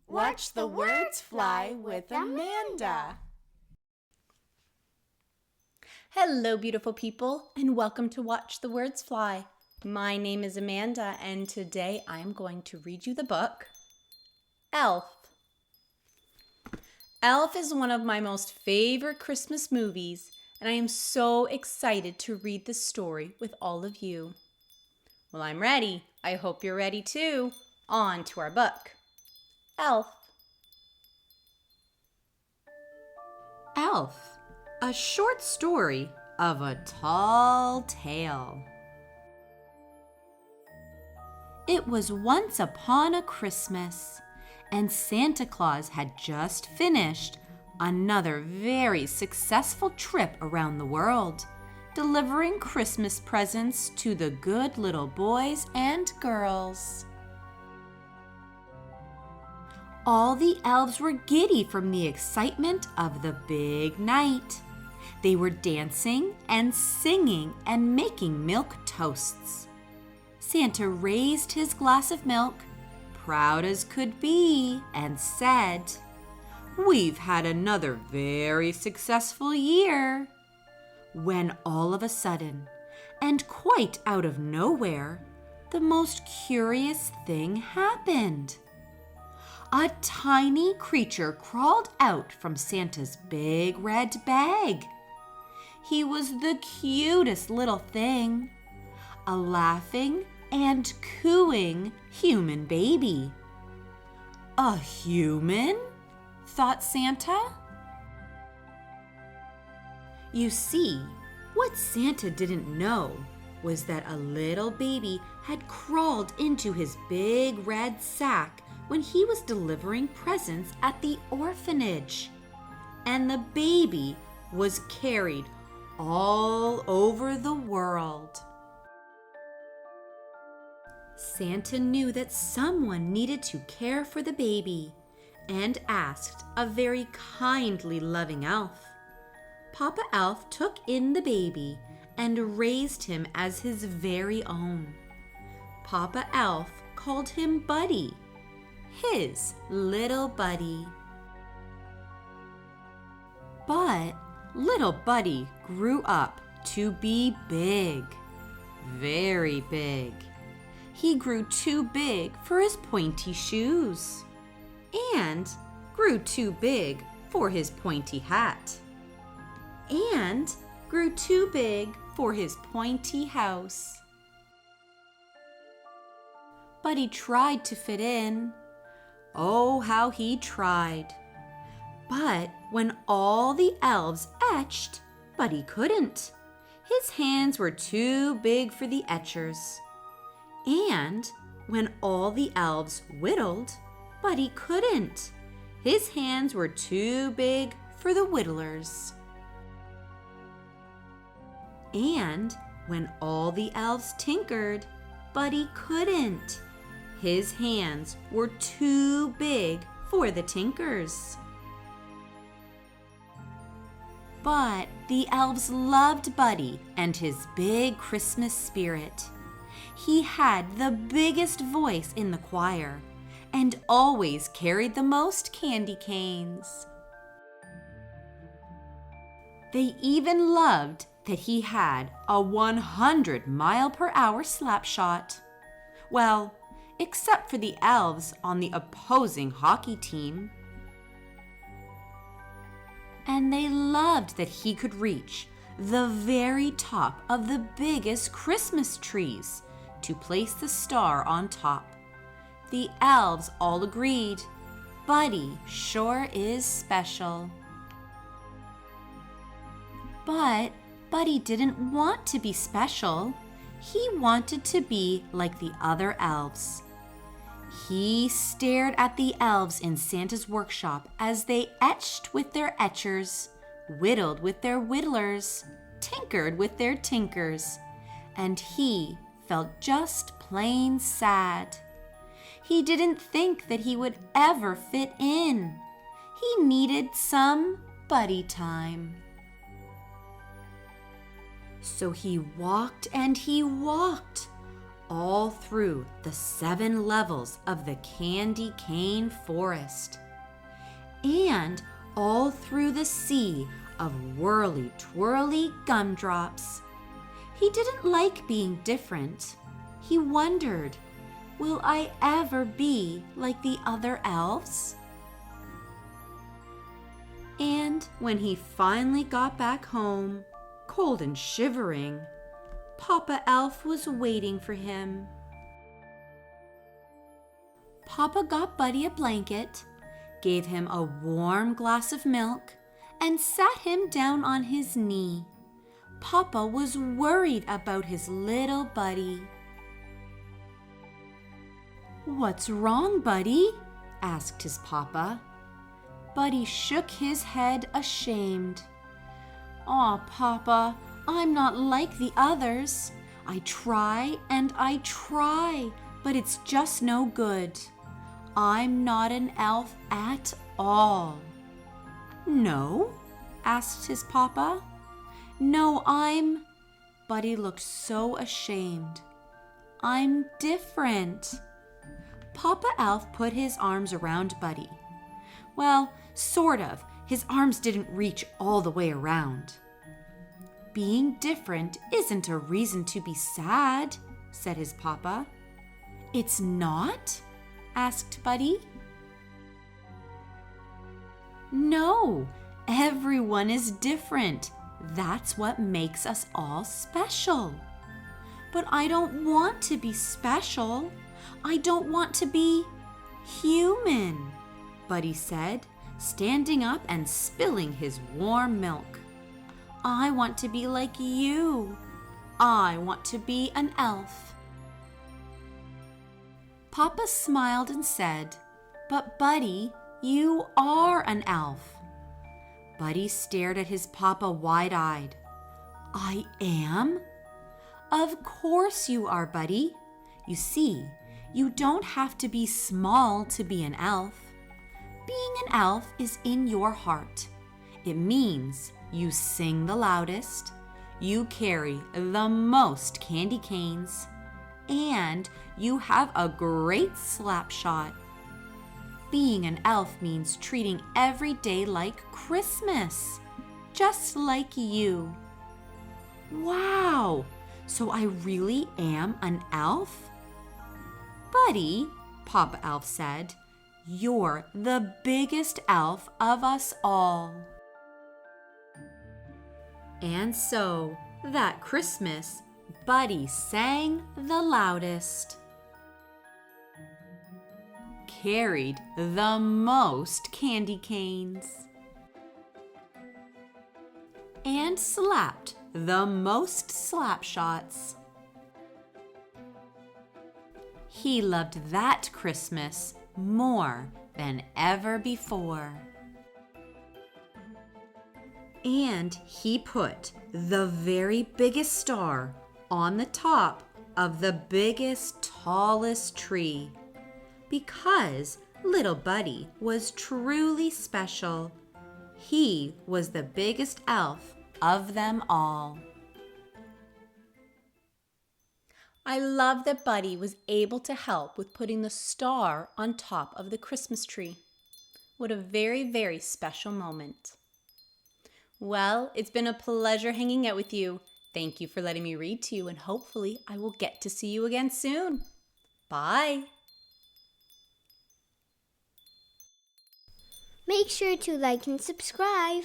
Watch the words fly with Amanda. Hello, beautiful people, and welcome to Watch the Words Fly. My name is Amanda, and today I am going to read you the book, Elf. Elf is one of my most favorite Christmas movies, and I am so excited to read this story with all of you. Well, I'm ready. I hope you're ready too. On to our book, Elf. Elf, a short story of a tall tale. It was once upon a Christmas, and Santa Claus had just finished another very successful trip around the world, delivering Christmas presents to the good little boys and girls. All the elves were giddy from the excitement of the big night. They were dancing and singing and making milk toasts. Santa raised his glass of milk, proud as could be, and said, "We've had another very successful year." When all of a sudden, and quite out of nowhere, the most curious thing happened. A tiny creature crawled out from Santa's big red bag. He was the cutest little thing, a laughing and cooing human baby. A human? Thought Santa. You see, what Santa didn't know was that a little baby had crawled into his big red sack when he was delivering presents at the orphanage, and the baby was carried all over the world. Santa knew that someone needed to care for the baby and asked a very kindly, loving elf. Papa Elf took in the baby and raised him as his very own. Papa Elf called him Buddy, his little buddy. But little Buddy grew up to be big, very big. He grew too big for his pointy shoes and grew too big for his pointy hat and grew too big for his pointy house. Buddy tried to fit in. Oh, how he tried. But when all the elves etched, Buddy couldn't. His hands were too big for the etchers. And when all the elves whittled, Buddy couldn't. His hands were too big for the whittlers. And when all the elves tinkered, Buddy couldn't. His hands were too big for the tinkers. But the elves loved Buddy and his big Christmas spirit. He had the biggest voice in the choir and always carried the most candy canes. They even loved that he had a 100-mile-per-hour slap shot. Well, except for the elves on the opposing hockey team. And they loved that he could reach the very top of the biggest Christmas trees to place the star on top. The elves all agreed, Buddy sure is special. But Buddy didn't want to be special. He wanted to be like the other elves. He stared at the elves in Santa's workshop as they etched with their etchers, whittled with their whittlers, tinkered with their tinkers, and he felt just plain sad. He didn't think that he would ever fit in. He needed some buddy time. So he walked and he walked all through the 7 levels of the candy cane forest, and all through the sea of whirly-twirly gumdrops. He didn't like being different. He wondered, will I ever be like the other elves? And when he finally got back home, cold and shivering, Papa Elf was waiting for him. Papa got Buddy a blanket, gave him a warm glass of milk, and sat him down on his knee. Papa was worried about his little Buddy. "What's wrong, Buddy?" asked his papa. Buddy shook his head ashamed. "Aw, Papa, I'm not like the others. I try and I try, but it's just no good. I'm not an elf at all." "No?" asked his papa. "No, Buddy looked so ashamed. "I'm different." Papa Elf put his arms around Buddy. Well, sort of. His arms didn't reach all the way around. "Being different isn't a reason to be sad," said his papa. "It's not?" asked Buddy. "No, everyone is different. That's what makes us all special." "But I don't want to be special. I don't want to be human," Buddy said, standing up and spilling his warm milk. "I want to be like you. I want to be an elf." Papa smiled and said, "But Buddy, you are an elf." Buddy stared at his papa wide-eyed. "I am?" "Of course you are, Buddy. You see, you don't have to be small to be an elf. Being an elf is in your heart. It means you sing the loudest, you carry the most candy canes, and you have a great slap shot. Being an elf means treating every day like Christmas, just like you." "Wow! So I really am an elf?" "Buddy," Papa Elf said, "you're the biggest elf of us all." And so, that Christmas, Buddy sang the loudest, carried the most candy canes, and slapped the most slap shots. He loved that Christmas more than ever before. And he put the very biggest star on the top of the biggest, tallest tree, because little Buddy was truly special. He was the biggest elf of them all. I love that Buddy was able to help with putting the star on top of the Christmas tree. What a very, very special moment. Well, it's been a pleasure hanging out with you. Thank you for letting me read to you, and hopefully I will get to see you again soon. Bye. Make sure to like and subscribe.